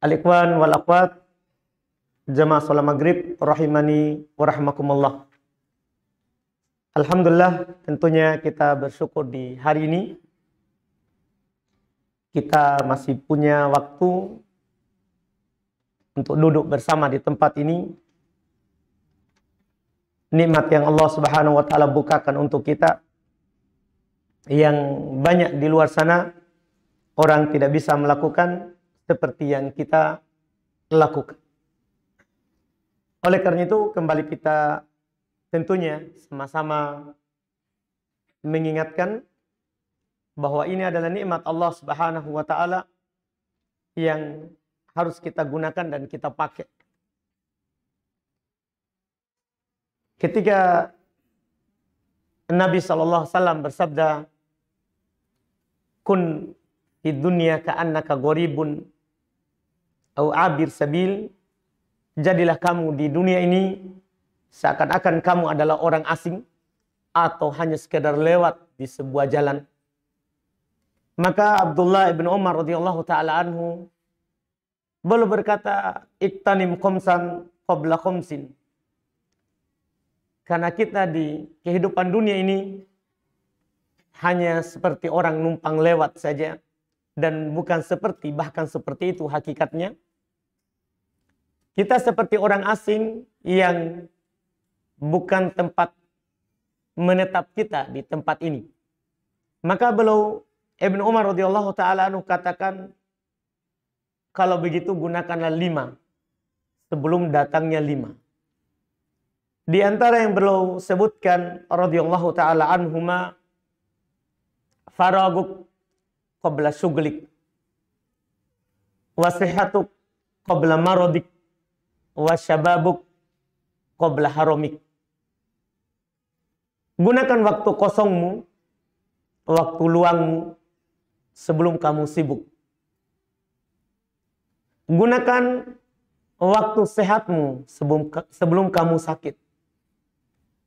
Al-ikhwan wal akhwat jamaah salat maghrib rahimani wa rahmakumullah. Alhamdulillah, tentunya kita bersyukur di hari ini kita masih punya waktu untuk duduk bersama di tempat ini. Nikmat yang Allah Subhanahu wa taala bukakan untuk kita, yang banyak di luar sana orang tidak bisa melakukan seperti yang kita lakukan. Oleh karena itu, kembali kita tentunya sama-sama mengingatkan bahwa ini adalah nikmat Allah Subhanahu wa taala yang harus kita gunakan dan kita pakai. Ketika Nabi SAW bersabda, "Kun fid dunya ka'annaka gharibun au abir sabil." Jadilah kamu di dunia ini seakan-akan kamu adalah orang asing atau hanya sekedar lewat di sebuah jalan. Maka Abdullah ibn Umar radhiyallahu taala anhu beliau berkata, "Iktanim khamsan qabla khamsin." Karena kita di kehidupan dunia ini hanya seperti orang numpang lewat saja, dan bukan seperti, bahkan seperti itu hakikatnya. Kita seperti orang asing yang bukan tempat menetap kita di tempat ini. Maka beliau Ibn Umar radhiyallahu taala anhu katakan, kalau begitu gunakanlah 5 sebelum datangnya 5. Di antara yang beliau sebutkan radhiyallahu taala anhuma, faraguk qabla syughlik, wasihatuk qabla maradik, wasyababuk qabla haramik. Gunakan waktu kosongmu, waktu luangmu sebelum kamu sibuk. Gunakan waktu sehatmu sebelum kamu sakit.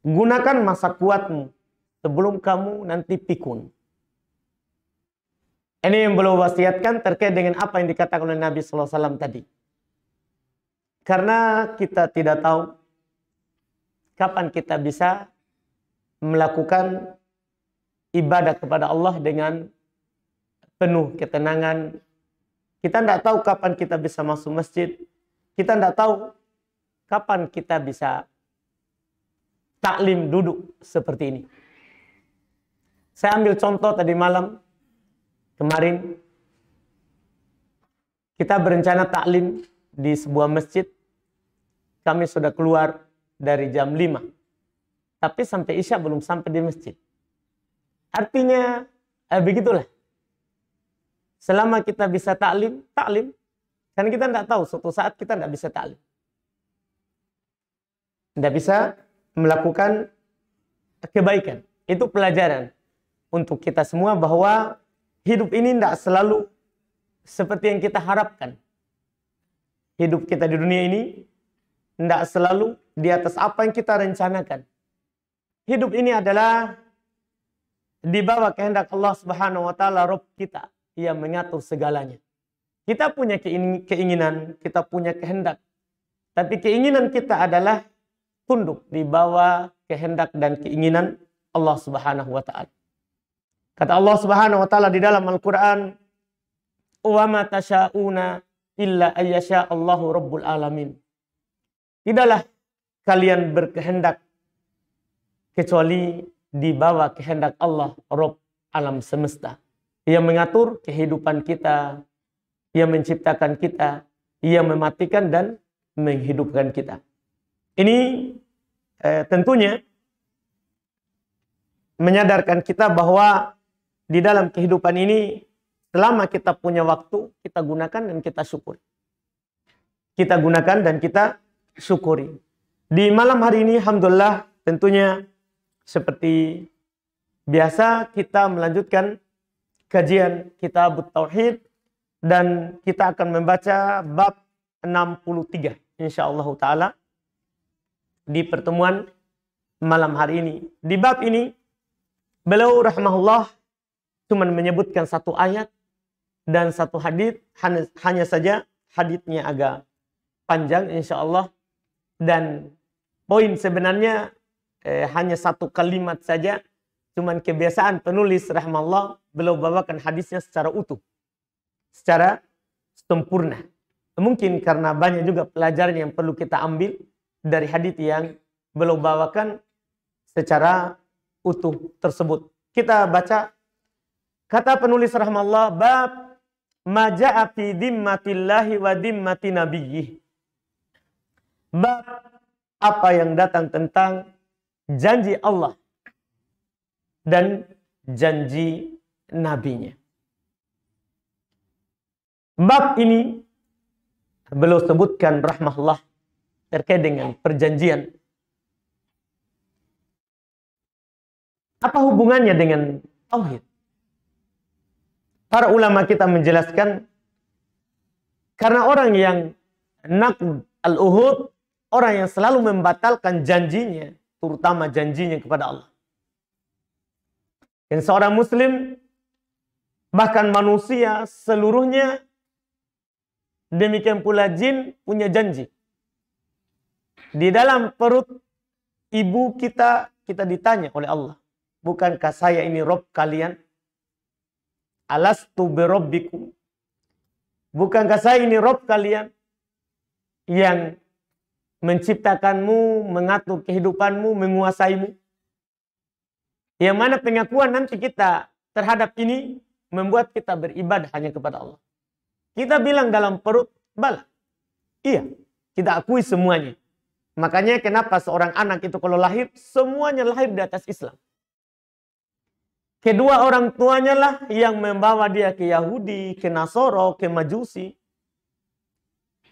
Gunakan masa kuatmu sebelum kamu nanti pikun. Ini yang beliau wasiatkan terkait dengan apa yang dikatakan oleh Nabi SAW tadi. Karena kita tidak tahu kapan kita bisa melakukan ibadah kepada Allah dengan penuh ketenangan. Kita tidak tahu kapan kita bisa masuk masjid. Kita tidak tahu kapan kita bisa taklim duduk seperti ini. Saya ambil contoh tadi malam, kemarin kita berencana taklim di sebuah masjid. Kami sudah keluar dari jam 5. Tapi sampai Isya belum sampai di masjid. Artinya begitulah. Selama kita bisa taklim. Karena kita tidak tahu suatu saat kita tidak bisa taklim. Tidak bisa melakukan kebaikan. Itu pelajaran untuk kita semua bahwa hidup ini tidak selalu seperti yang kita harapkan. Hidup kita di dunia ini tidak selalu di atas apa yang kita rencanakan. Hidup ini adalah di bawah kehendak Allah Subhanahu wa taala, Rabb kita yang mengatur segalanya. Kita punya keinginan, kita punya kehendak. Tapi keinginan kita adalah tunduk di bawah kehendak dan keinginan Allah Subhanahu wa taala. Kata Allah Subhanahu wa taala di dalam Al-Qur'an, "Wa ma tasyauna illa ayyasha Allahu rabbul alamin." Tidaklah kalian berkehendak kecuali di bawah kehendak Allah, Rabb alam semesta, yang mengatur kehidupan kita, yang menciptakan kita, yang mematikan dan menghidupkan kita. Ini tentunya menyadarkan kita bahwa di dalam kehidupan ini, selama kita punya waktu, kita gunakan dan kita syukuri. Kita gunakan dan kita syukuri. Di malam hari ini, alhamdulillah, tentunya seperti biasa kita melanjutkan kajian Kitab Tauhid, dan kita akan membaca bab 63 insyaallah taala di pertemuan malam hari ini. Di bab ini beliau rahimahullah cuma menyebutkan satu ayat dan satu hadis, hanya saja haditsnya agak panjang insya Allah. Dan poin sebenarnya hanya satu kalimat saja. Cuman kebiasaan penulis rahimahullah beliau bawakan hadisnya secara utuh. Secara sempurna. Mungkin karena banyak juga pelajaran yang perlu kita ambil dari hadits yang beliau bawakan secara utuh tersebut. Kita baca kata penulis rahimahullah, bab ma ja'a fi dimmatillahi wa dimmati nabiyyi. Bab apa yang datang tentang janji Allah dan janji nabinya. Bab ini beliau sebutkan rahmahullah terkait dengan perjanjian. Apa hubungannya dengan tauhid? Para ulama kita menjelaskan karena orang yang naqd al-uhud, orang yang selalu membatalkan janjinya, terutama janjinya kepada Allah. Dan seorang muslim, bahkan manusia seluruhnya, demikian pula jin punya janji. Di dalam perut ibu kita ditanya oleh Allah, bukankah saya ini Rob kalian? Alastu birabbikum. Bukankah saya ini Rob kalian yang menciptakanmu, mengatur kehidupanmu, menguasaimu? Yang mana pengakuan nanti kita terhadap ini membuat kita beribadah hanya kepada Allah. Kita bilang dalam perut, bala. Iya, kita akui semuanya. Makanya kenapa seorang anak itu kalau lahir, semuanya lahir di atas Islam. Kedua orang tuanya lah yang membawa dia ke Yahudi, ke Nasoro, ke Majusi,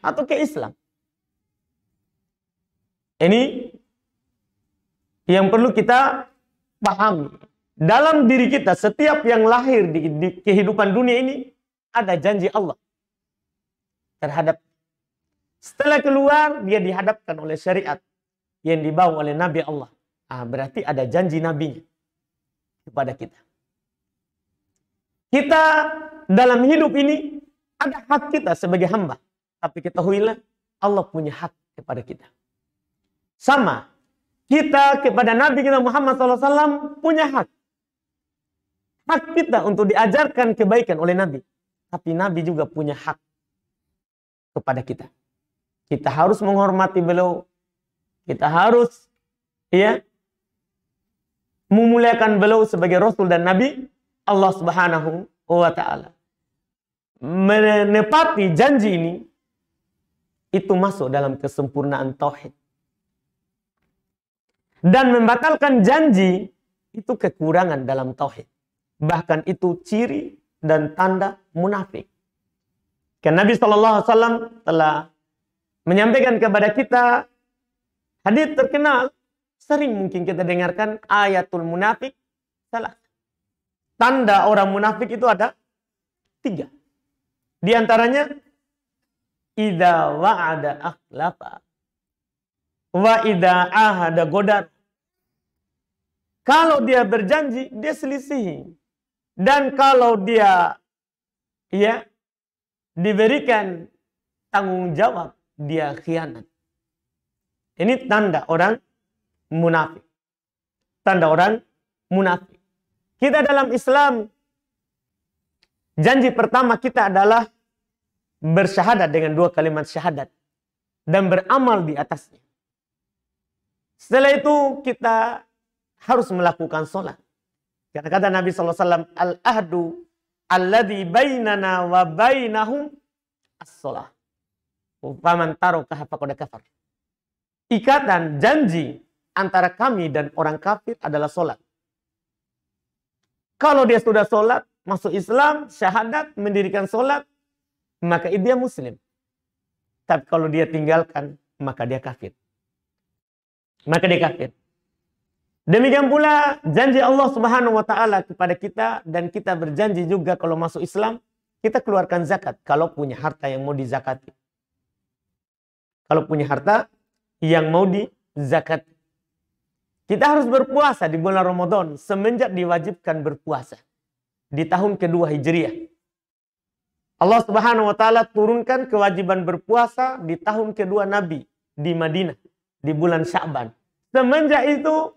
atau ke Islam. Ini yang perlu kita pahami. Dalam diri kita, setiap yang lahir di kehidupan dunia ini, ada janji Allah terhadap. Setelah keluar, dia dihadapkan oleh syariat yang dibawa oleh Nabi Allah. Berarti ada janji Nabinya kepada kita. Kita dalam hidup ini ada hak kita sebagai hamba. Tapi ketahuilah Allah punya hak kepada kita. Sama, kita kepada Nabi kita Muhammad SAW punya hak. Hak kita untuk diajarkan kebaikan oleh Nabi. Tapi Nabi juga punya hak kepada kita. Kita harus menghormati beliau. Kita harus memuliakan beliau sebagai Rasul dan Nabi Allah Subhanahu wa Ta'ala. Menepati janji ini itu masuk dalam kesempurnaan tauhid. Dan membatalkan janji itu kekurangan dalam tauhid. Bahkan itu ciri dan tanda munafik. Karena Nabi SAW telah menyampaikan kepada kita hadits terkenal, sering mungkin kita dengarkan ayatul munafik salah. Tanda orang munafik itu ada 3. Di antaranya, idza wa'ada akhlafa wa idza ahada godar. Kalau dia berjanji, dia selisihi. Dan kalau dia diberikan tanggung jawab, dia khianat. Ini tanda orang munafik. Tanda orang munafik. Kita dalam Islam, janji pertama kita adalah bersyahadat dengan 2 kalimat syahadat. Dan beramal di atasnya. Setelah itu kita harus melakukan sholat. Karena kata Nabi SAW, al-ahdu alladhi bainana wa bainahum as-sholah. Faman tarakaha faqad kafar. Ikatan janji antara kami dan orang kafir adalah sholat. Kalau dia sudah sholat, masuk Islam, syahadat, mendirikan sholat, maka dia muslim. Tapi kalau dia tinggalkan, maka dia kafir. Maka dia kafir. Demikian pula janji Allah Subhanahu wa Ta'ala kepada kita, dan kita berjanji juga kalau masuk Islam, kita keluarkan zakat kalau punya harta yang mau dizakati. Kalau punya harta yang mau dizakati. Kita harus berpuasa di bulan Ramadan semenjak diwajibkan berpuasa di tahun kedua Hijriah. Allah Subhanahu wa taala turunkan kewajiban berpuasa di tahun kedua Nabi di Madinah di bulan Sya'ban. Semenjak itu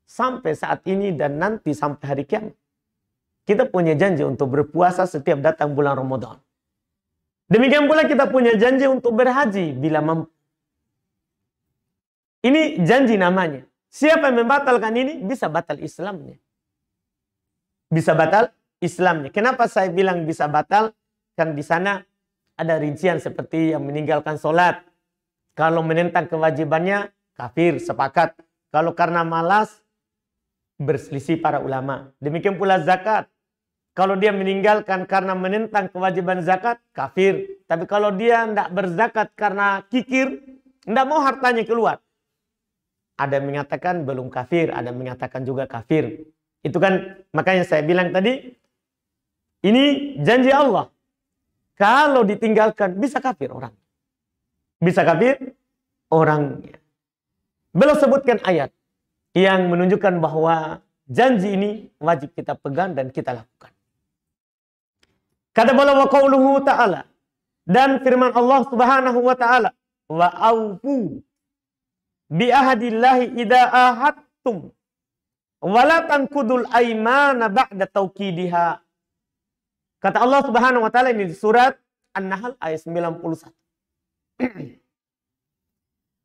sampai saat ini dan nanti sampai hari kiamat, kita punya janji untuk berpuasa setiap datang bulan Ramadan. Demikian pula kita punya janji untuk berhaji bila mampu. Ini janji namanya. Siapa yang membatalkan ini bisa batal Islamnya. Bisa batal Islamnya. Kenapa saya bilang bisa batal? Kan di sana ada rincian seperti yang meninggalkan sholat. Kalau menentang kewajibannya, kafir, sepakat. Kalau karena malas, berselisih para ulama. Demikian pula zakat. Kalau dia meninggalkan karena menentang kewajiban zakat, kafir. Tapi kalau dia tidak berzakat karena kikir, tidak mau hartanya keluar. Ada yang mengatakan belum kafir, ada yang mengatakan juga kafir. Itu kan makanya saya bilang tadi, ini janji Allah. Kalau ditinggalkan, bisa kafir orang. Bisa kafir orangnya. Beliau sebutkan ayat yang menunjukkan bahwa janji ini wajib kita pegang dan kita lakukan. Kata beliau wa qauluhu ta'ala, dan firman Allah Subhanahu wa ta'ala, wa aufu bi ahdillahi idza ahadtum wa la tanqudul aymana ba'da tauqidiha. Kata Allah Subhanahu wa taala ini di surat An-Nahl ayat 91.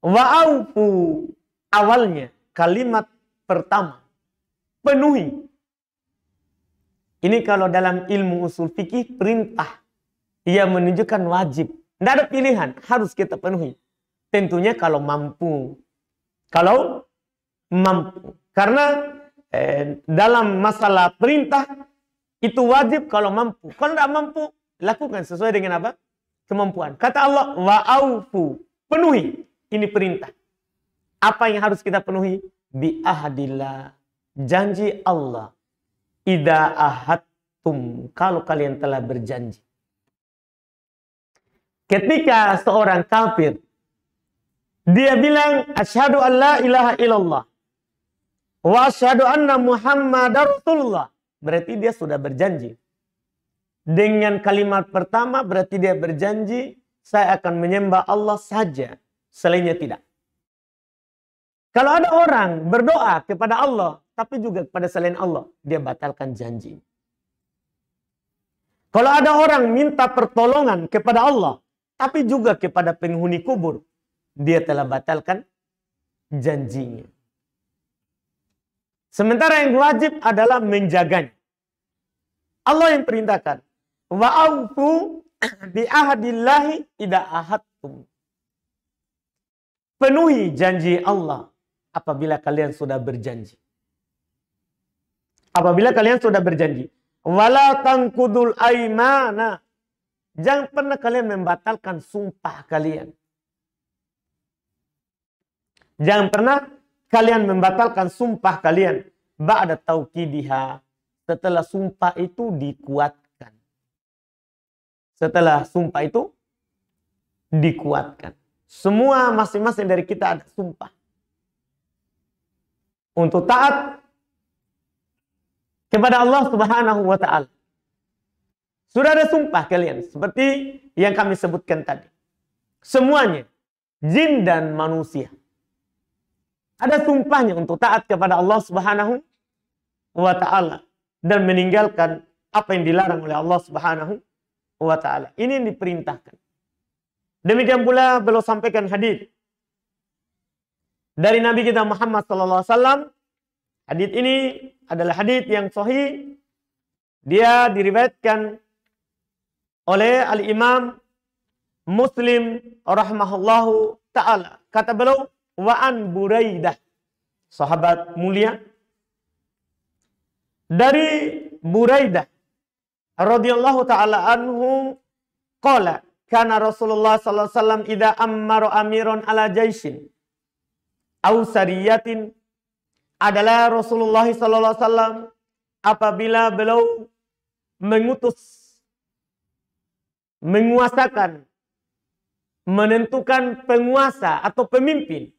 Wa aufu, awalnya kalimat pertama penuhi. Ini kalau dalam ilmu usul fikih perintah yang menunjukkan wajib. Tidak ada pilihan, harus kita penuhi. Tentunya kalau mampu. Kalau mampu. Karena dalam masalah perintah itu wajib kalau mampu. Kalau tidak mampu, lakukan sesuai dengan apa? Kemampuan. Kata Allah, wa aufu, penuhi. Ini perintah. Apa yang harus kita penuhi? Bi ahdillah, janji Allah. Idza ahadtum, kalau kalian telah berjanji. Ketika seorang kafir dia bilang asyhadu an la ilaha illallah wa asyhadu anna Muhammadar Rasulullah, berarti dia sudah berjanji. Dengan kalimat pertama berarti dia berjanji, saya akan menyembah Allah saja, selainnya tidak. Kalau ada orang berdoa kepada Allah, tapi juga kepada selain Allah, dia batalkan janji. Kalau ada orang minta pertolongan kepada Allah, tapi juga kepada penghuni kubur, dia telah batalkan janjinya. Sementara yang wajib adalah menjaganya. Allah yang perintahkan. Wa aufu bi ahdillahi idza ahadtum. Penuhi janji Allah apabila kalian sudah berjanji. Apabila kalian sudah berjanji. Wala tanqudul aimana. Jangan pernah kalian membatalkan sumpah kalian. Jangan pernah kalian membatalkan sumpah kalian. Ba'da tauqidiha. Setelah sumpah itu dikuatkan. Setelah sumpah itu dikuatkan. Semua masing-masing dari kita ada sumpah. Untuk taat kepada Allah Subhanahu wa ta'ala. Sudah ada sumpah kalian. Seperti yang kami sebutkan tadi. Semuanya. Jin dan manusia. Ada sumpahnya untuk taat kepada Allah Subhanahu wa ta'ala. Dan meninggalkan apa yang dilarang oleh Allah Subhanahu wa ta'ala. Ini yang diperintahkan. Demikian pula beliau sampaikan hadis dari Nabi kita Muhammad SAW. Hadis ini adalah hadis yang sahih. Dia diriwayatkan oleh Al-Imam Muslim rahimahullahu ta'ala. Kata beliau, wa'an Buraidah, sahabat mulia. Dari Buraidah radhiyallahu ta'ala anhu qala kana Rasulullah sallallahu alaihi wasallam idza ammara amiran ala jaisin aw sariyatin, adalah Rasulullah sallallahu alaihi wasallam apabila beliau mengutus, menguasakan, menentukan penguasa atau pemimpin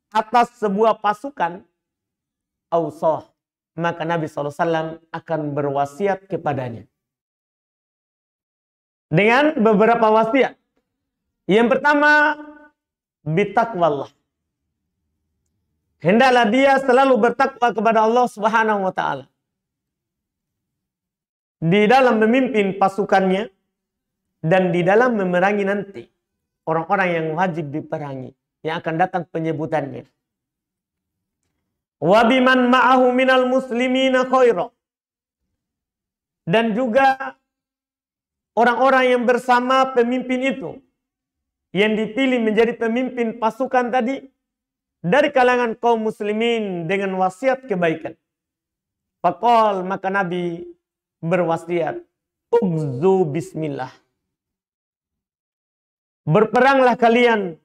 atas sebuah pasukan, ausah, maka Nabi SAW akan berwasiat kepadanya. dengan beberapa wasiat. Yang pertama, bitaqwallah. Hendaklah dia selalu bertakwa kepada Allah Subhanahu wa taala. Di dalam memimpin pasukannya dan di dalam memerangi nanti orang-orang yang wajib diperangi, yang akan datang penyebutannya. Wa biman ma'ahu minal muslimina khaira. Dan juga orang-orang yang bersama pemimpin itu, yang dipilih menjadi pemimpin pasukan tadi, dari kalangan kaum muslimin dengan wasiat kebaikan. Faqal, maka Nabi berwasiat, ugzu bismillah. Berperanglah kalian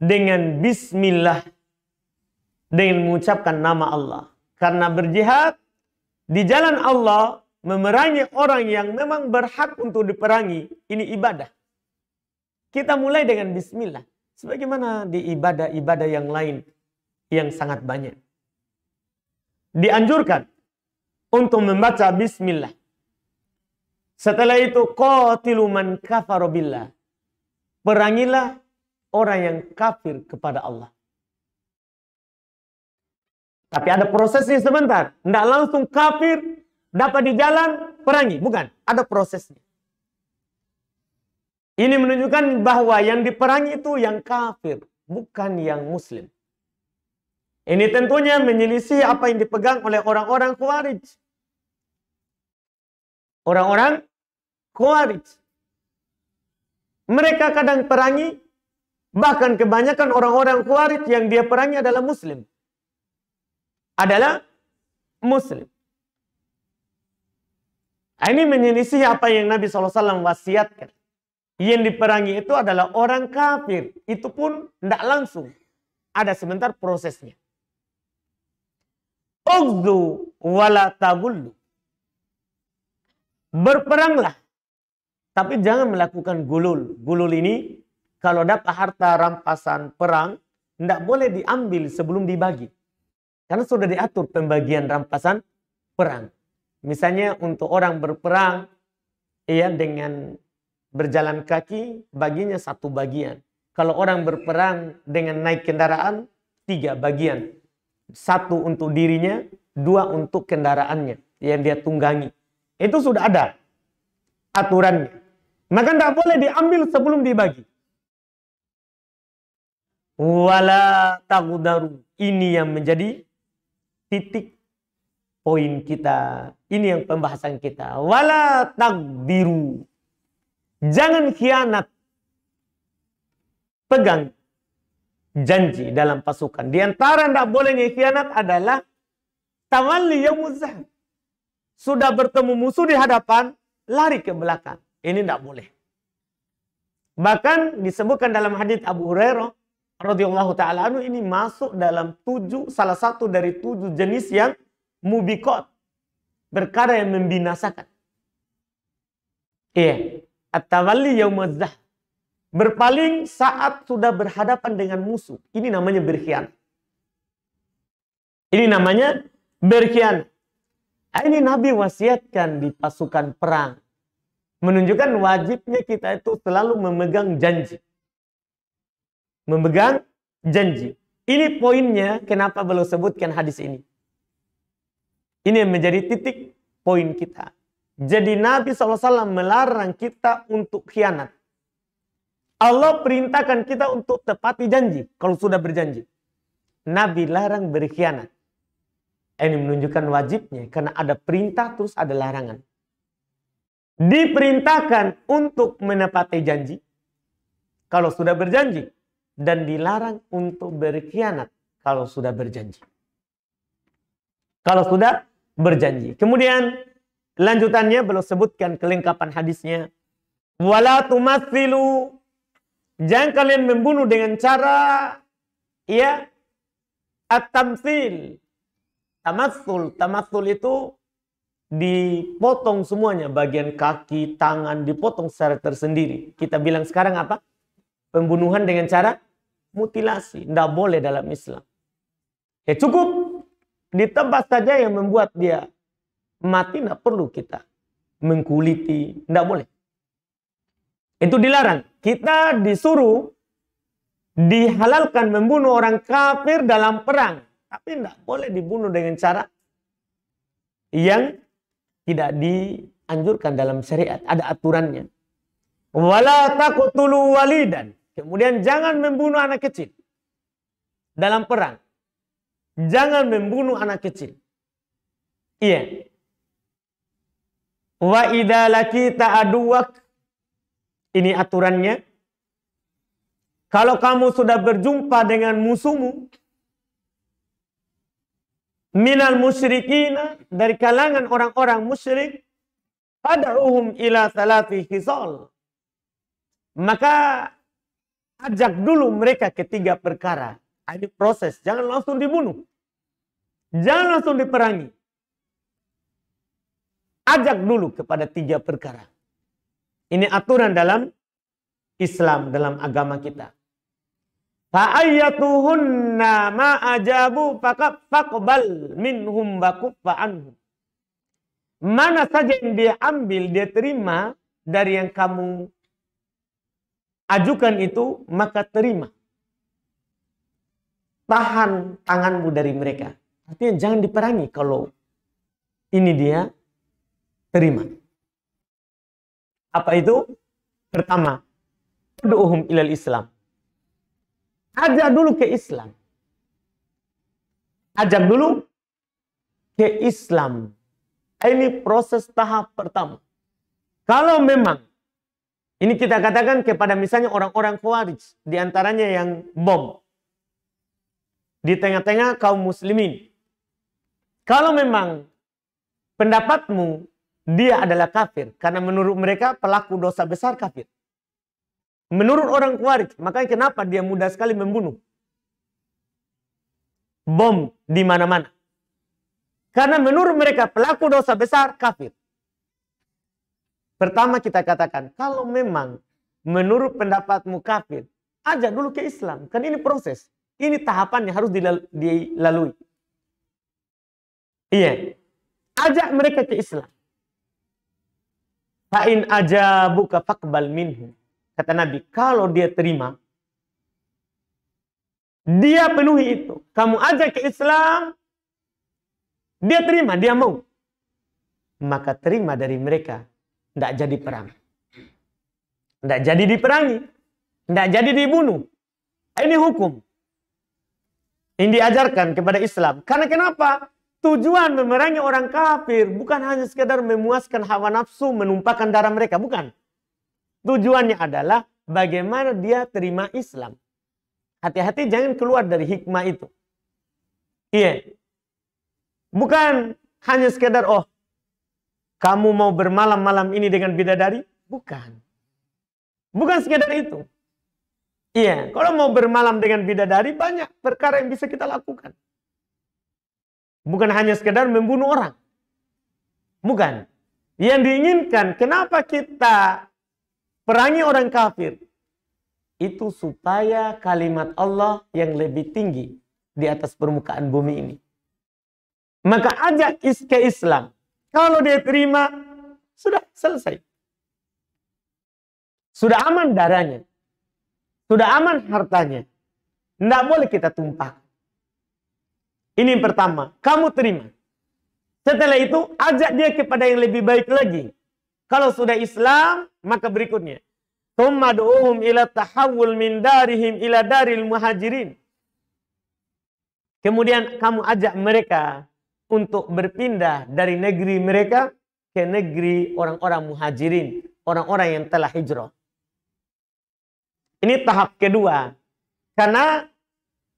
dengan bismillah, dengan mengucapkan nama Allah. Karena berjihad di jalan Allah, memerangi orang yang memang berhak untuk diperangi, ini ibadah. Kita mulai dengan bismillah. Sebagaimana di ibadah-ibadah yang lain yang sangat banyak. Dianjurkan untuk membaca bismillah. Setelah itu, qatilu man kafara billah. Perangilah orang yang kafir kepada Allah. Tapi ada prosesnya sebentar. Tidak langsung kafir, dapat di jalan, perangi. Bukan, ada prosesnya. Ini menunjukkan bahwa yang diperangi itu yang kafir, bukan yang muslim. Ini tentunya menyelisih apa yang dipegang oleh orang-orang Khawarij. Orang-orang Khawarij. Mereka kadang perangi, bahkan kebanyakan orang-orang Khawarij yang dia perangi adalah muslim. Adalah muslim. Ini menyelisih apa yang Nabi SAW wasiatkan. Yang diperangi itu adalah orang kafir. Itu pun tidak langsung. Ada sebentar prosesnya. Ugzu wala tagullu. Berperanglah. Tapi jangan melakukan gulul. Gulul ini, kalau dapat harta rampasan perang, tidak boleh diambil sebelum dibagi. Karena sudah diatur pembagian rampasan perang. Misalnya untuk orang berperang, ya dengan berjalan kaki, baginya 1 bagian. Kalau orang berperang dengan naik kendaraan, 3 bagian. 1 untuk dirinya, 2 untuk kendaraannya yang dia tunggangi. Itu sudah ada aturannya. Maka tidak boleh diambil sebelum dibagi. Wala tagudaru. Ini yang menjadi titik poin kita. Ini yang pembahasan kita. Wala tagdiru. Jangan khianat. Pegang janji dalam pasukan. Di antara tidak bolehnya khianat adalah tawalli yaumuz zahab. Sudah bertemu musuh di hadapan, lari ke belakang. Ini tidak boleh. Bahkan disebutkan dalam hadits Abu Hurairah radhiyallahu taala anhu, ini masuk dalam salah satu dari 7 jenis yang mubiqat, perkara yang membinasakan. Iya. At-tawalli yaumuz zahab. Berpaling saat sudah berhadapan dengan musuh. Ini namanya berkhianat. Ini namanya berkhianat. Ini Nabi wasiatkan di pasukan perang. Menunjukkan wajibnya kita itu selalu memegang janji. Memegang janji. Ini poinnya kenapa beliau sebutkan hadis ini. Ini yang menjadi titik poin kita. Jadi Nabi SAW melarang kita untuk khianat. Allah perintahkan kita untuk tepati janji kalau sudah berjanji. Nabi larang berkhianat. Ini menunjukkan wajibnya karena ada perintah terus ada larangan. Diperintahkan untuk menepati janji kalau sudah berjanji dan dilarang untuk berkhianat kalau sudah berjanji. Kalau sudah berjanji. Kemudian lanjutannya beliau sebutkan kelengkapan hadisnya. Wala tumatsilu. Jangan kalian membunuh dengan cara ya at-tamtsil. Tamatsul itu dipotong semuanya, bagian kaki, tangan dipotong secara tersendiri. Kita bilang sekarang apa? Pembunuhan dengan cara mutilasi. Tidak boleh dalam Islam. Ya cukup ditebas saja yang membuat dia mati, tidak perlu kita mengkuliti, tidak boleh. Itu dilarang. Kita disuruh dihalalkan membunuh orang kafir dalam perang. Tapi tidak boleh dibunuh dengan cara yang tidak dianjurkan dalam syariat. Ada aturannya. Wala taqtulu walidan. Kemudian jangan membunuh anak kecil dalam perang. Jangan membunuh anak kecil. Iya. Wa idza lakita aduwak. Ini aturannya. Kalau kamu sudah berjumpa dengan musuhmu, minal musyrikina, dari kalangan orang-orang musyrik, fad'uhum ila salati khisal. Maka ajak dulu mereka ke 3 perkara. Ini proses, jangan langsung dibunuh. Jangan langsung diperangi. Ajak dulu kepada 3 perkara. Ini aturan dalam Islam, dalam agama kita. Fa'ayyatuhunna ma'ajabu faqbal minhum wa anhum. Mana saja yang dia ambil, dia terima dari yang kamu ajukan itu, maka terima. Tahan tanganmu dari mereka. Artinya jangan diperangi kalau ini dia terima. Apa itu? Pertama, ud'uhum ilal Islam. Ajak dulu ke Islam. Ajak dulu ke Islam. Ini proses tahap pertama. Kalau memang, ini kita katakan kepada misalnya orang-orang Khawarij, di antaranya yang bom di tengah-tengah kaum muslimin. Kalau memang pendapatmu dia adalah kafir, karena menurut mereka pelaku dosa besar kafir. Menurut orang Khawarij, makanya kenapa dia mudah sekali membunuh. Bom di mana-mana. Karena menurut mereka pelaku dosa besar kafir. Pertama kita katakan, kalau memang menurut pendapatmu kafir, ajak dulu ke Islam. Kan ini proses. Ini tahapannya harus dilalui. Iya. Ajak mereka ke Islam. Fa'in ajabuka faqbal minhum. Kata Nabi, kalau dia terima, dia penuhi itu. Kamu ajak ke Islam, dia terima, dia mau. Maka terima dari mereka. Tidak jadi perang. Tidak jadi diperangi. Tidak jadi dibunuh. Ini hukum. Ini diajarkan kepada Islam. Karena kenapa? Tujuan memerangi orang kafir bukan hanya sekedar memuaskan hawa nafsu, menumpahkan darah mereka. Bukan. Tujuannya adalah bagaimana dia terima Islam. Hati-hati jangan keluar dari hikmah itu. Iya. Bukan hanya sekedar, oh, kamu mau bermalam-malam ini dengan bidadari? Bukan. Bukan sekedar itu. Iya, kalau mau bermalam dengan bidadari, banyak perkara yang bisa kita lakukan. Bukan hanya sekedar membunuh orang. Bukan. Yang diinginkan, kenapa kita perangi orang kafir? Itu supaya kalimat Allah yang lebih tinggi di atas permukaan bumi ini. Maka ajak ke Islam. Kalau dia terima, sudah selesai. Sudah aman darahnya. Sudah aman hartanya. Tidak boleh kita tumpah. Ini yang pertama. Kamu terima. Setelah itu, ajak dia kepada yang lebih baik lagi. Kalau sudah Islam, maka berikutnya. Tsumma du'uhum ila tahawul min darihim ila daril muhajirin. Kemudian kamu ajak mereka untuk berpindah dari negeri mereka ke negeri orang-orang muhajirin. Orang-orang yang telah hijrah. Ini tahap kedua. Karena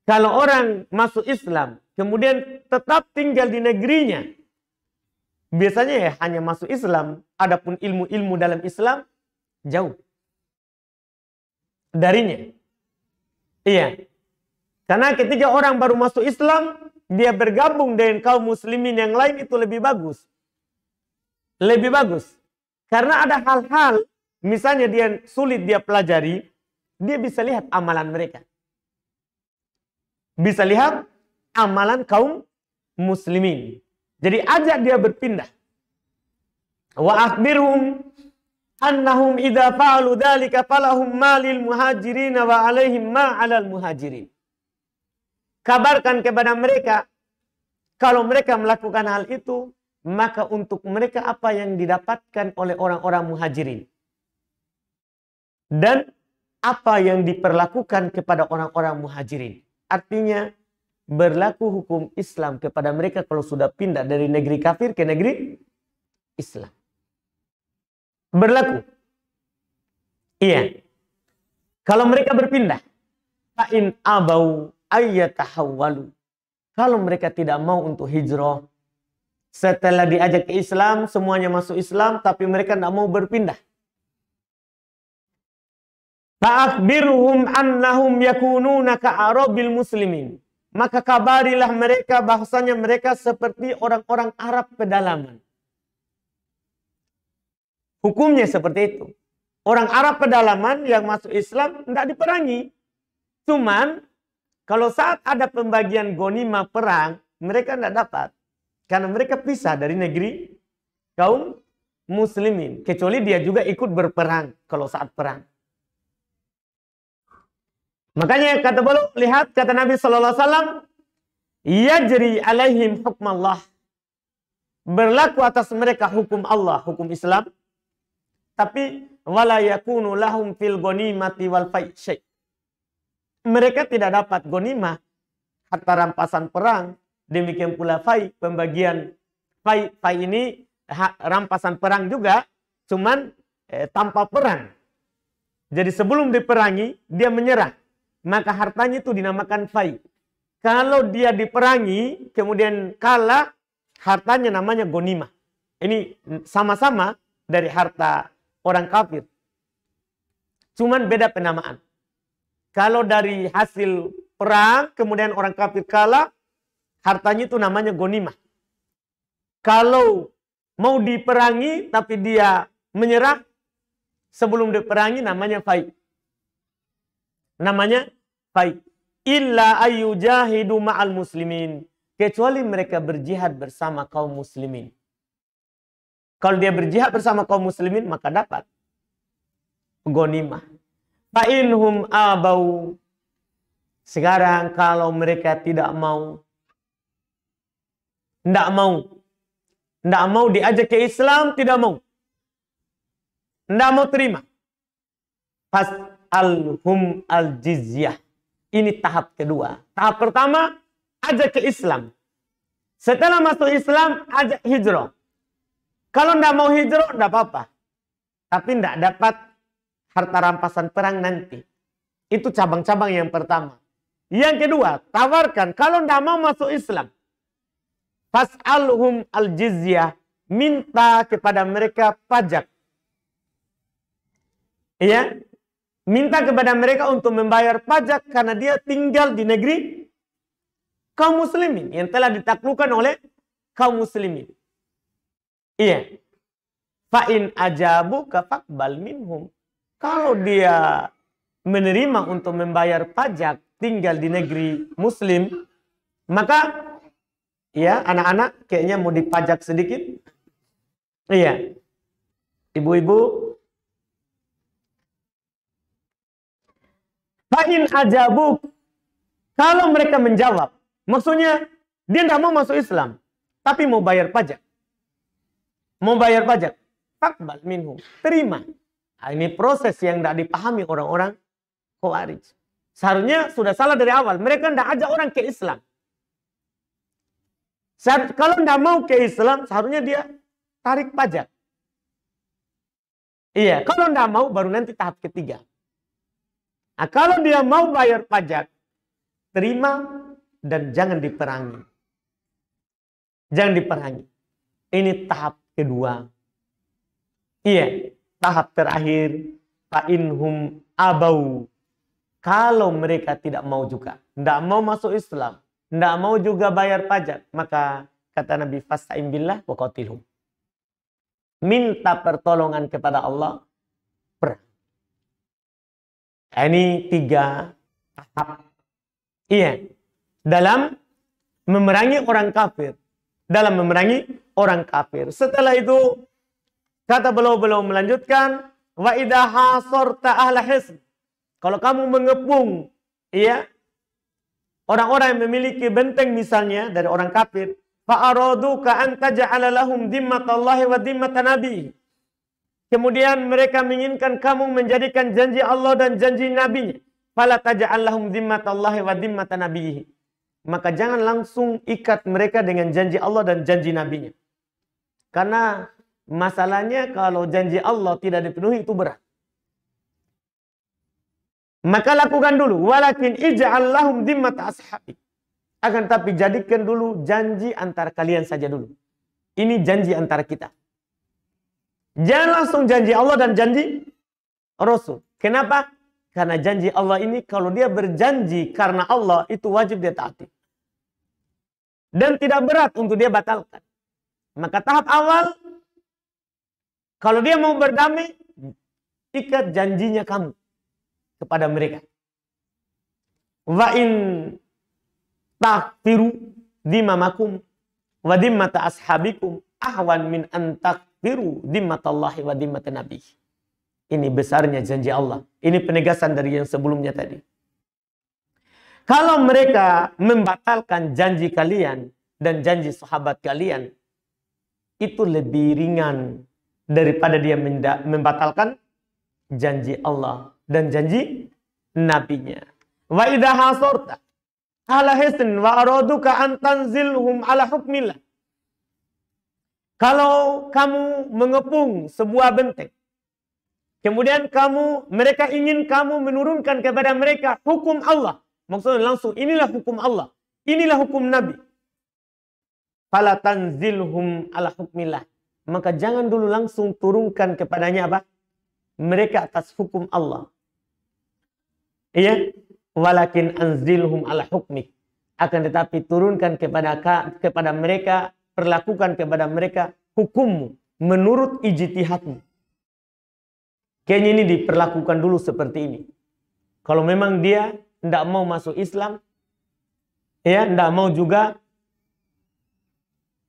kalau orang masuk Islam, kemudian tetap tinggal di negerinya, biasanya ya hanya masuk Islam, adapun ilmu-ilmu dalam Islam jauh darinya. Iya. Karena ketika orang baru masuk Islam, dia bergabung dengan kaum muslimin yang lain, itu lebih bagus. Lebih bagus. Karena ada hal-hal, misalnya dia sulit dia pelajari, dia bisa lihat amalan mereka. Bisa lihat amalan kaum muslimin. Jadi ajak dia berpindah. Wa akhbirhum annahum idza fa'alu dzalika falahum ma lil muhajirin wa 'alaihim ma 'alal muhajirin. Kabarkan kepada mereka, kalau mereka melakukan hal itu, maka untuk mereka apa yang didapatkan oleh orang-orang muhajirin. Dan apa yang diperlakukan kepada orang-orang muhajirin. Artinya, berlaku hukum Islam kepada mereka kalau sudah pindah dari negeri kafir ke negeri Islam. Berlaku. Iya. Kalau mereka berpindah. Fa'in abau ayyatahawwalu. Kalau mereka tidak mau untuk hijrah. Setelah diajak ke Islam, semuanya masuk Islam, tapi mereka tidak mau berpindah. Fa'akhbirhum annahum yakununa ka'arabil muslimin. Maka kabarilah mereka bahwasanya mereka seperti orang-orang Arab pedalaman. Hukumnya seperti itu. Orang Arab pedalaman yang masuk Islam tidak diperangi. Cuman kalau saat ada pembagian ghanimah perang, mereka tidak dapat. Karena mereka pisah dari negeri kaum muslimin. Kecuali dia juga ikut berperang kalau saat perang. Makanya kata beliau, lihat kata Nabi sallallahu alaihi wasallam, yajri alaihim hukmallah. Berlaku atas mereka hukum Allah, hukum Islam. Tapi wala yakunu lahum fil ghanimati wal fai' syai'. Mereka tidak dapat ghanimah harta rampasan perang, demikian pula fai', pembagian fai' ini rampasan perang juga, cuman tanpa perang. Jadi sebelum diperangi dia menyerah. Maka hartanya itu dinamakan fai. Kalau dia diperangi, kemudian kalah, hartanya namanya ghanimah. Ini sama-sama dari harta orang kafir. Cuman beda penamaan. Kalau dari hasil perang, kemudian orang kafir kalah, hartanya itu namanya ghanimah. Kalau mau diperangi, tapi dia menyerah, sebelum diperangi namanya fai. Namanya fai. Illa ayyujahidu ma'al muslimin. Kecuali mereka berjihad bersama kaum muslimin. Kalau dia berjihad bersama kaum muslimin, maka dapat ghanimah. Fa'inhum abau. Sekarang kalau mereka tidak mau. Tidak mau diajak ke Islam, tidak mau. Tidak mau terima. Fas'alhum al-jizyah. Ini tahap kedua. Tahap pertama, ajak ke Islam. Setelah masuk Islam, ajak hijrah. Kalau tidak mau hijrah, tidak apa-apa. Tapi tidak dapat harta rampasan perang nanti. Itu cabang-cabang yang pertama. Yang kedua, tawarkan. Kalau tidak mau masuk Islam. Fas'alhum al-jizyah. Minta kepada mereka pajak. Iya. Minta kepada mereka untuk membayar pajak karena dia tinggal di negeri kaum muslimin yang telah ditaklukkan oleh kaum muslimin. Iya. Fa'in ajabu kafaqbal minhum. Kalau dia menerima untuk membayar pajak tinggal di negeri muslim, maka ya anak-anak kayaknya mau dipajak sedikit. Iya. Ibu-ibu, fa'in ajabu, kalau mereka menjawab, maksudnya dia tidak mau masuk Islam, tapi mau bayar pajak. Mau bayar pajak. Faqbal minhum. Terima. Nah, ini proses yang tidak dipahami orang-orang Khawarij. Seharusnya sudah salah dari awal. Mereka tidak ajak orang ke Islam. Kalau tidak mau ke Islam, seharusnya dia tarik pajak. Iya, kalau tidak mau, baru nanti tahap ketiga. Nah, kalau dia mau bayar pajak, terima dan jangan diperangi. Jangan diperangi. Ini tahap kedua. Iya, tahap terakhir. Fa'inhum abau. Kalau mereka tidak mau juga, tidak mau masuk Islam, tidak mau juga bayar pajak, maka kata Nabi, fasta'in billah wa qatilhum. Minta pertolongan kepada Allah, perang. Ini 3 tahap. Iya. Dalam memerangi orang kafir. Dalam memerangi orang kafir. Setelah itu, Kata beliau melanjutkan, wa idza hasarta ahla hisn. Kalau kamu mengepung, ya, orang-orang yang memiliki benteng misalnya dari orang kafir, fa araduka an taj'ala lahum dimmatallahi wa dimmatan nabi. Kemudian mereka menginginkan kamu menjadikan janji Allah dan janji nabinya. Fala taj'al lahum dimmatallahi wa dimmatan nabihi. Maka jangan langsung ikat mereka dengan janji Allah dan janji nabinya. Karena masalahnya kalau janji Allah tidak dipenuhi itu berat. Maka lakukan dulu. Walakin ij'al lahum dimmata ashabi. Akan tapi jadikan dulu janji antara kalian saja dulu. Ini janji antara kita. Jangan langsung janji Allah dan janji Rasul. Kenapa? Karena janji Allah ini kalau dia berjanji karena Allah itu wajib dia taati. Dan tidak berat untuk dia batalkan. Maka tahap awal, kalau dia mau berdamai, ikat janjinya kamu kepada mereka. Wa in taghfiru dimamakum wa dimmata ashabikum ahwan min an taghfiru dimmatallahi wa dimmatan nabi. Ini besarnya janji Allah. Ini penegasan dari yang sebelumnya tadi. Kalau mereka membatalkan janji kalian dan janji sahabat kalian, itu lebih ringan daripada dia membatalkan janji Allah dan janji nabinya. Wa idha hasorta ala hisn wa araduka an tanzilhum ala hukmillah. Kalau kamu mengepung sebuah benteng, kemudian mereka ingin kamu menurunkan kepada mereka hukum Allah. Maksudnya langsung, inilah hukum Allah. Inilah hukum Nabi. Fala tanzilhum ala hukmillah. Maka jangan dulu langsung turunkan kepadanya apa? Mereka atas hukum Allah. Iya. Walakin anzilhum ala hukmik. Akan tetapi turunkan kepada mereka, perlakukan kepada mereka hukummu menurut ijtihadmu. Kayaknya ini diperlakukan dulu seperti ini. Kalau memang dia tidak mau masuk Islam, ya, tidak mau juga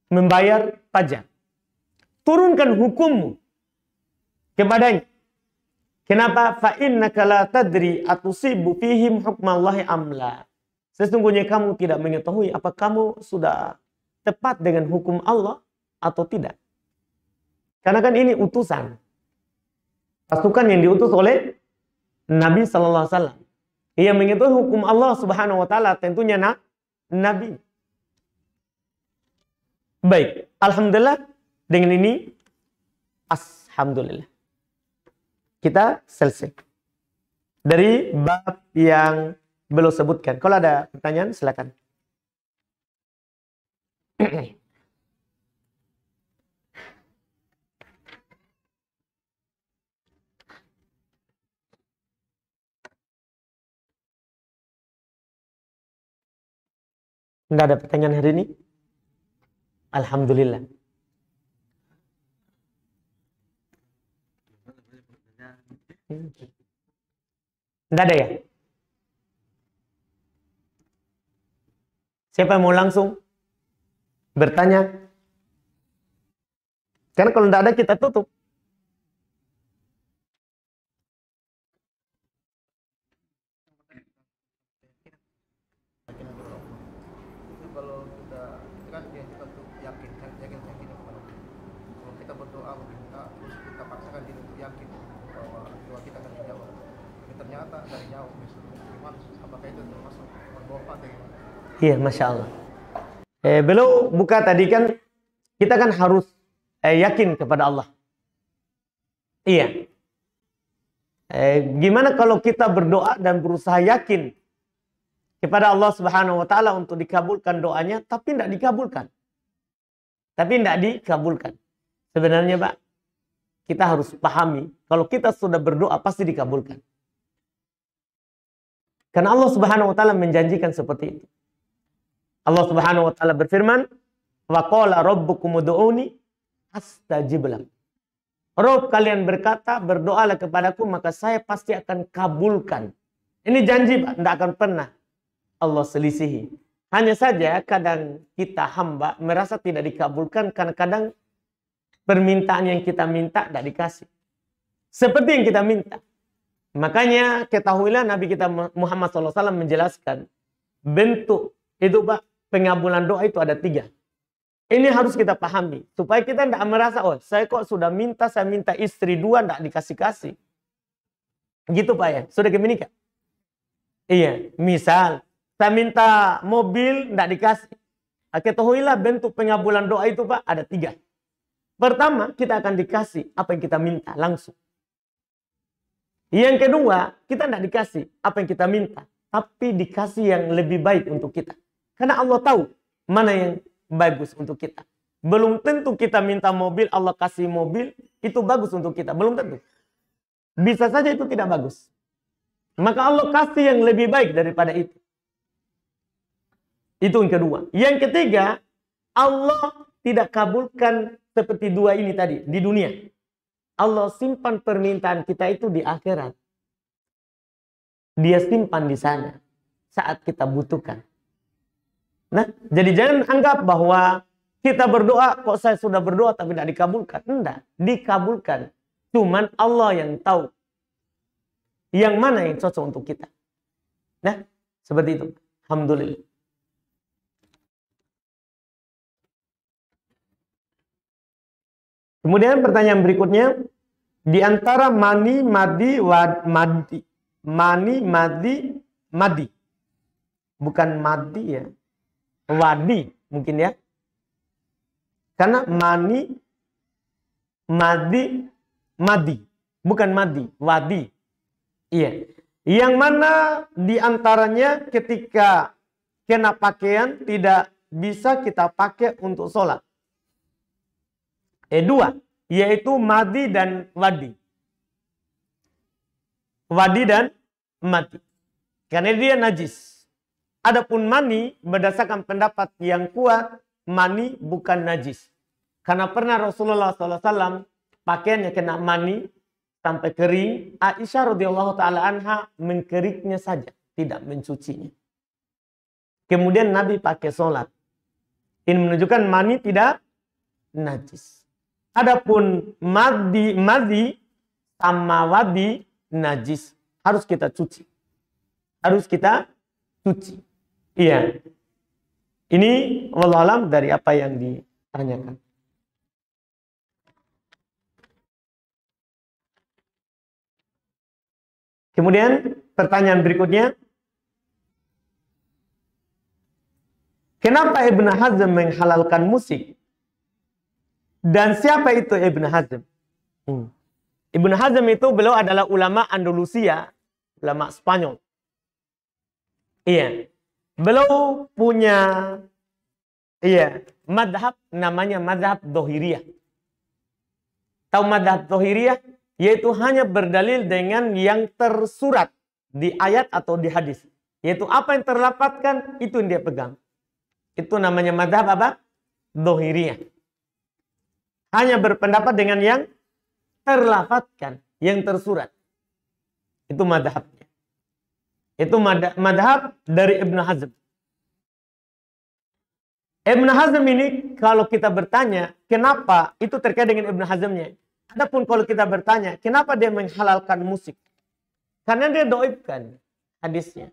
membayar pajak, turunkan hukummu kepadanya. Kenapa? Fa innaka la tadri atusibu fihim hukmallahi amla. Sesungguhnya kamu tidak mengetahui apa kamu sudah tepat dengan hukum Allah atau tidak. Karena kan ini utusan. Pasukan yang diutus oleh Nabi sallallahu alaihi wasallam. Ia mengetahui hukum Allah Subhanahu wa taala, tentunya Nabi. Baik, alhamdulillah dengan ini alhamdulillah kita selesai dari bab yang belum sebutkan. Kalau ada pertanyaan silakan. Enggak ada pertanyaan hari ini? Alhamdulillah. Enggak ada ya? Siapa yang mau langsung bertanya? Karena kalau enggak ada kita tutup. Iya, Masya Allah. Beliau buka tadi kan, kita kan harus yakin kepada Allah. Iya. Gimana kalau kita berdoa dan berusaha yakin kepada Allah Subhanahu wa taala untuk dikabulkan doanya, tapi tidak dikabulkan. Sebenarnya, Pak, kita harus pahami, kalau kita sudah berdoa pasti dikabulkan. Karena Allah Subhanahu wa taala menjanjikan seperti itu. Allah Subhanahu wa taala berfirman, "Wa qala rabbukum ud'uni astajib lakum." Rabb kalian berkata, berdoalah kepadaku maka saya pasti akan kabulkan. Ini janji, Pak, tidak akan pernah Allah selisihi. Hanya saja kadang kita hamba merasa tidak dikabulkan karena kadang permintaan yang kita minta tidak dikasih. Seperti yang kita minta. Makanya ketahuilah Nabi kita Muhammad SAW menjelaskan bentuk itu Pak, pengabulan doa itu ada 3. Ini harus kita pahami. Supaya kita tidak merasa, oh saya kok sudah minta, saya minta istri 2, tidak dikasih-kasih. Gitu Pak ya, sudah menikah. Iya, misal saya minta mobil, tidak dikasih. Ketahuilah bentuk pengabulan doa itu Pak, ada 3. Pertama, kita akan dikasih apa yang kita minta langsung. Yang kedua, kita tidak dikasih apa yang kita minta. Tapi dikasih yang lebih baik untuk kita. Karena Allah tahu mana yang bagus untuk kita. Belum tentu kita minta mobil, Allah kasih mobil, itu bagus untuk kita. Belum tentu. Bisa saja itu tidak bagus. Maka Allah kasih yang lebih baik daripada itu. Itu yang kedua. Yang ketiga, Allah tidak kabulkan seperti 2 ini tadi di dunia. Allah simpan permintaan kita itu di akhirat. Dia simpan di sana saat kita butuhkan. Nah, jadi jangan anggap bahwa kita berdoa, kok saya sudah berdoa tapi tidak dikabulkan. Enggak, dikabulkan. Cuman Allah yang tahu yang mana yang cocok untuk kita. Nah, seperti itu. Alhamdulillah. Kemudian pertanyaan berikutnya, di antara mani, madi, madi. Mani, madi, madi. Bukan madi ya. Wadi mungkin ya. Karena mani, madi, madi. Bukan madi, wadi. Iya. Yang mana di antaranya ketika kena pakaian tidak bisa kita pakai untuk sholat. 2, yaitu madi dan wadi. Wadi dan madi. Karena dia najis. Adapun mani, berdasarkan pendapat yang kuat, mani bukan najis. Karena pernah Rasulullah SAW pakaiannya kena mani sampai kering. Aisyah radhiyallahu taala anha mengkeringnya saja, tidak mencucinya. Kemudian Nabi pakai sholat. Ini menunjukkan mani tidak najis. Adapun madi sama wadi najis, harus kita cuci. Harus kita cuci. Iya. Ini wallahu alam dari apa yang ditanyakan. Kemudian pertanyaan berikutnya, kenapa Ibn Hazm menghalalkan musik? Dan siapa itu Ibn Hazm? Ibn Hazm itu beliau adalah ulama Andalusia, ulama Spanyol. Iya. Beliau punya madhab namanya madhab Dhahiriyah. Tahu madhab Dhahiriyah? Yaitu hanya berdalil dengan yang tersurat di ayat atau di hadis. Yaitu apa yang terlafadzkan, itu yang dia pegang. Itu namanya madhab apa? Dhahiriyah. Hanya berpendapat dengan yang terlafadzkan, yang tersurat. Itu madhabnya. Itu madhab dari Ibn Hazm. Ibn Hazm ini kalau kita bertanya, kenapa? Itu terkait dengan Ibn Hazmnya. Adapun kalau kita bertanya, kenapa dia menghalalkan musik? Karena dia doibkan hadisnya.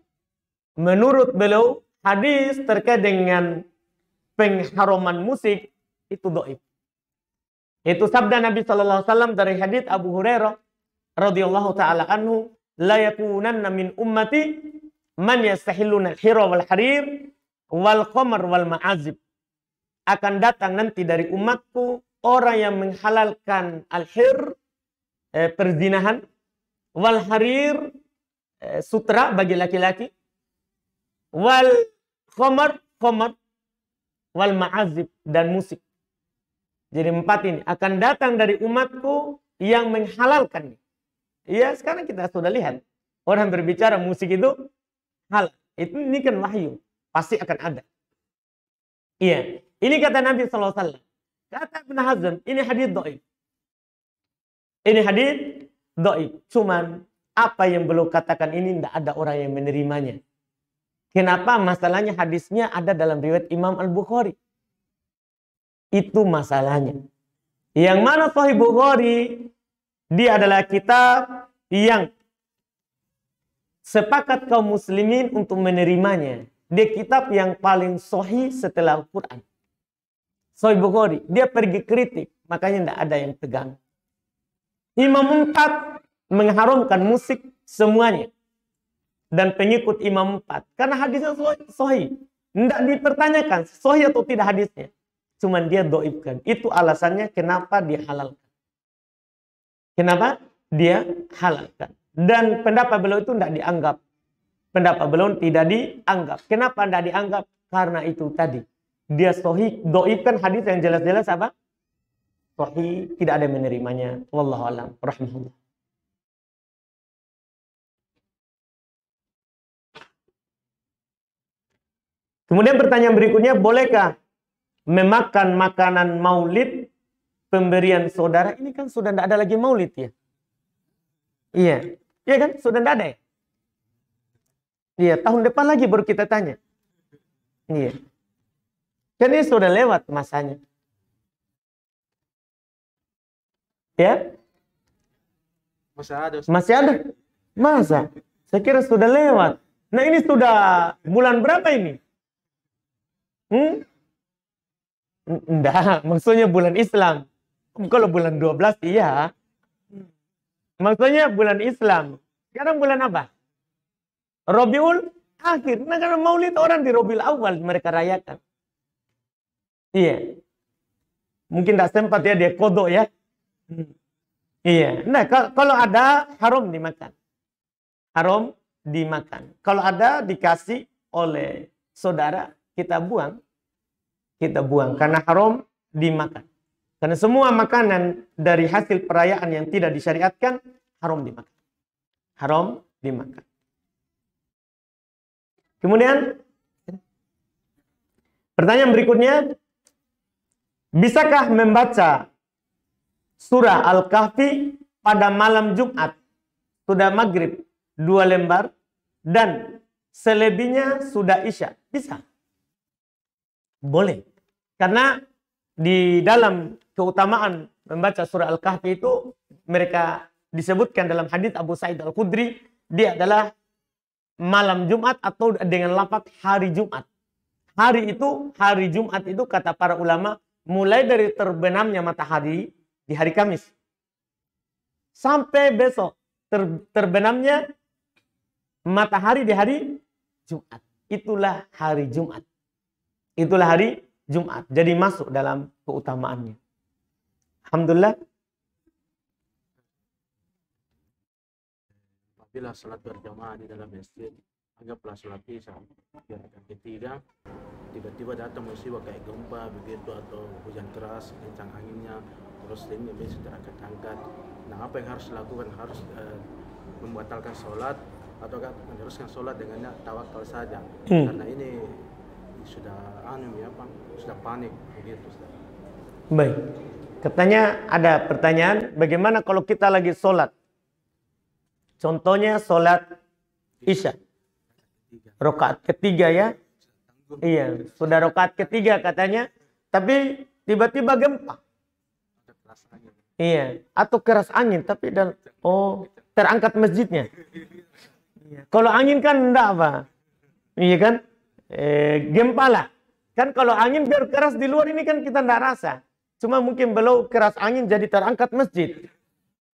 Menurut beliau, hadis terkait dengan pengharaman musik itu doib. Itu sabda Nabi SAW dari hadits Abu Hurairah radhiyallahu taala anhu, la yakunanna min ummati man yastahilluna al-hira wal harir wal khamar wal ma'azib. Akan datang nanti dari umatku orang yang menghalalkan al-hir, perzinahan, wal harir, sutra bagi laki-laki, wal khamar, wal ma'azib, dan musik. Jadi 4 ini akan datang dari umatku yang menghalalkan. Ya, sekarang kita sudah lihat orang berbicara musik itu halal. Ini kan wahyu, pasti akan ada. Iya, ini kata Nabi SAW. Kata Ibn Hazm, ini hadis dhaif. Ini hadis dhaif. Cuman apa yang beliau katakan ini tidak ada orang yang menerimanya. Kenapa? Masalahnya hadisnya ada dalam riwayat Imam Al-Bukhari. Itu masalahnya. Yang mana Sahih Bukhari, dia adalah kitab yang sepakat kaum muslimin untuk menerimanya. Dia kitab yang paling sahih setelah Al-Quran. Sahih Bukhari, dia pergi kritik, makanya tidak ada yang pegang. Imam 4 mengharamkan musik semuanya. Dan pengikut Imam 4. Karena hadisnya sahih. Tidak dipertanyakan, sahih atau tidak hadisnya. Cuman dia doibkan. Itu alasannya kenapa dia halalkan. Kenapa dia halalkan. Dan pendapat beliau itu tidak dianggap. Pendapat beliau tidak dianggap. Kenapa tidak dianggap? Karena itu tadi. Dia sahih, doibkan hadis yang jelas-jelas apa? Sahih, tidak ada yang menerimanya. Wallahu a'lam. Rahmatullah. Kemudian pertanyaan berikutnya, bolehkah memakan makanan maulid pemberian saudara? Ini kan sudah tidak ada lagi maulid ya? Iya. Iya kan? Sudah tidak ada ya? Iya, tahun depan lagi baru kita tanya. Iya. Kan ini sudah lewat masanya. Ya? Masih ada. Masih ada? Masa? Saya kira sudah lewat. Nah ini sudah bulan berapa ini? Enggak, maksudnya bulan Islam. Kalau bulan 12 iya. Maksudnya bulan Islam. Sekarang bulan apa? Rabiul Akhir. Nah karena maulid orang di Rabiul Awal mereka rayakan. Iya. Mungkin tidak sempat ya dia kodok ya. Iya. Nah kalau ada haram dimakan. Haram dimakan. Kalau ada dikasih oleh saudara, kita buang. Kita buang. Karena haram dimakan. Karena semua makanan dari hasil perayaan yang tidak disyariatkan, haram dimakan. Haram dimakan. Kemudian, pertanyaan berikutnya, bisakah membaca surah Al-Kahfi pada malam Jumat, sudah maghrib 2 lembar, dan selebihnya sudah isya? Bisa. Boleh. Karena di dalam keutamaan membaca surah Al-Kahfi itu, mereka disebutkan dalam hadits Abu Sa'id Al-Khudri, dia adalah malam Jumat atau dengan lafaz hari Jumat. Hari Jumat itu kata para ulama, mulai dari terbenamnya matahari di hari Kamis. Sampai besok terbenamnya matahari di hari Jumat. Itulah hari Jumat. Itulah hari Jumat. Jadi masuk dalam keutamaannya. Alhamdulillah. Apabila salat berjamaah di dalam masjid, anggaplah salat isya di rakaat ketiga, tiba-tiba datang musibah kayak gempa begitu atau hujan keras, kencang anginnya, terus ini masjid terangkat-angkat. Nah, apa yang harus dilakukan? Harus membatalkan sholat atau meneruskan sholat dengannya tawakal saja? Karena ini sudah sudah panik begitu. Baik. Katanya ada pertanyaan, bagaimana kalau kita lagi sholat? Contohnya sholat isya. Rakaat ketiga ya. Iya, sudah rakaat ketiga katanya. Tapi tiba-tiba gempa. Iya, atau keras angin. Tapi terangkat masjidnya. Kalau angin kan enggak apa. Iya kan? Gempa lah. Kan kalau angin biar keras di luar ini kan kita enggak rasa. Cuma mungkin belum keras angin jadi terangkat masjid.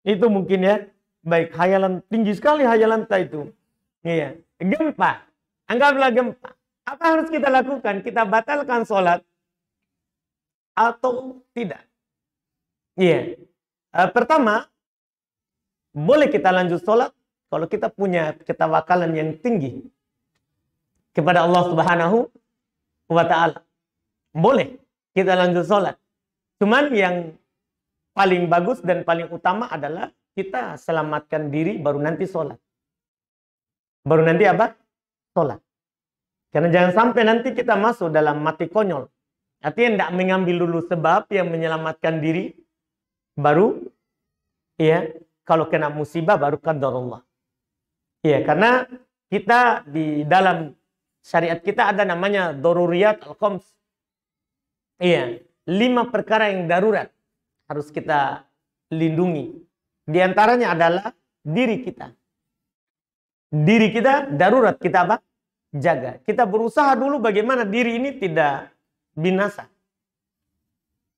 Itu mungkin ya. Baik, hayalan tinggi sekali hayalan itu. Iya, gempa. Anggaplah gempa. Apa harus kita lakukan? Kita batalkan sholat atau tidak? Iya. Pertama, boleh kita lanjut sholat kalau kita punya ketawakalan yang tinggi kepada Allah Subhanahu wa Ta'ala. Boleh kita lanjut sholat. Cuman yang paling bagus dan paling utama adalah kita selamatkan diri baru nanti sholat. Baru nanti apa? Sholat. Karena jangan sampai nanti kita masuk dalam mati konyol. Artinya tidak mengambil dulu sebab yang menyelamatkan diri. Baru, ya, kalau kena musibah baru qadarullah. Ya, karena kita di dalam syariat kita ada namanya daruriyat al-khams. Iya, 5 perkara yang darurat. harus kita lindungi. Di antaranya adalah diri kita. Diri kita darurat kita apa? Jaga. Kita berusaha dulu bagaimana diri ini tidak binasa.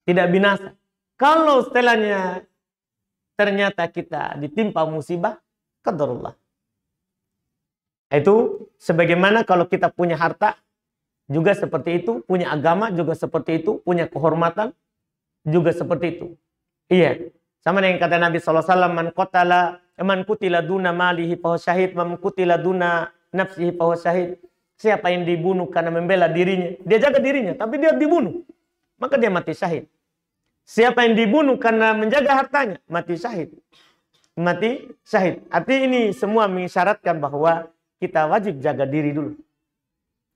Tidak binasa. Kalau setelahnya ternyata kita ditimpa musibah, qadarullah. Itu sebagaimana kalau kita punya harta juga seperti itu, punya agama juga seperti itu, punya kehormatan juga seperti itu. Iya. Sama dengan kata Nabi SAW, man kutila duna malihi fahuwa syahid, man kutila duna nafsihi fahuwa syahid. Siapa yang dibunuh karena membela dirinya, dia jaga dirinya, tapi dia dibunuh, maka dia mati syahid. Siapa yang dibunuh karena menjaga hartanya, mati syahid. Mati syahid. Artinya ini semua mengisyaratkan bahwa kita wajib jaga diri dulu.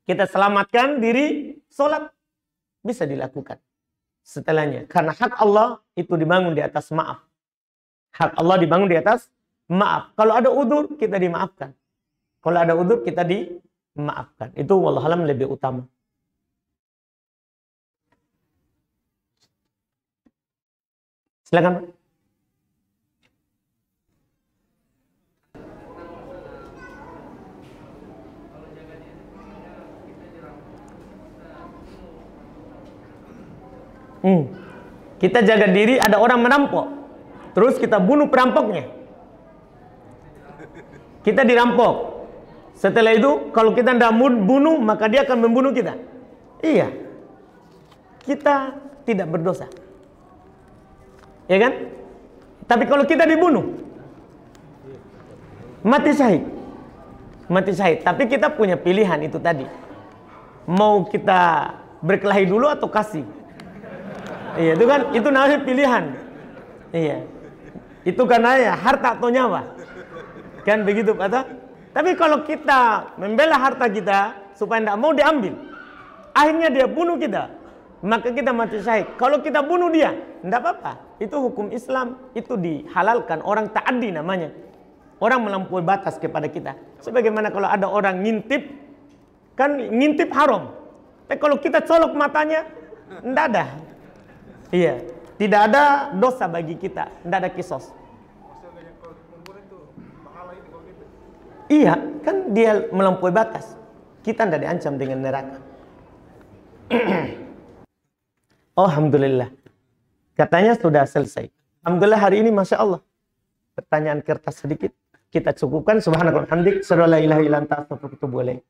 Kita selamatkan diri, sholat bisa dilakukan setelahnya. Karena hak Allah itu dibangun di atas maaf. Hak Allah dibangun di atas maaf. Kalau ada udzur, kita dimaafkan. Kalau ada udzur, kita dimaafkan. Itu wallahualam lebih utama. Silakan, Pak. Kita jaga diri, ada orang merampok, terus kita bunuh perampoknya. Kita dirampok. Setelah itu, kalau kita tidak bunuh, maka dia akan membunuh kita. Iya. Kita tidak berdosa. Ya kan? Tapi kalau kita dibunuh, mati syahid. Mati syahid. Tapi kita punya pilihan itu tadi. Mau kita berkelahi dulu atau kasih? Iya, itu kan, itu namanya pilihan. Iya. Itu karena ya harta atau nyawa. Kan begitu, Pak. Tapi kalau kita membela harta kita supaya tidak mau diambil, akhirnya dia bunuh kita, maka kita mati syahid. Kalau kita bunuh dia, tidak apa-apa. Itu hukum Islam, itu dihalalkan. Orang ta'addi namanya. Orang melampaui batas kepada kita. Sebagaimana kalau ada orang ngintip, kan ngintip haram. Tapi kalau kita colok matanya, tidak ada. Iya, tidak ada dosa bagi kita, tidak ada kisos. Iya, kan dia melampaui batas. Kita tidak diancam dengan neraka. Alhamdulillah. Katanya sudah selesai. Alhamdulillah hari ini Masya Allah. Pertanyaan kertas sedikit. Kita cukupkan. Subhanallah. Alhamdulillah. Asyhadu an la ilaha illa anta astaghfiruka wa atubu ilaik.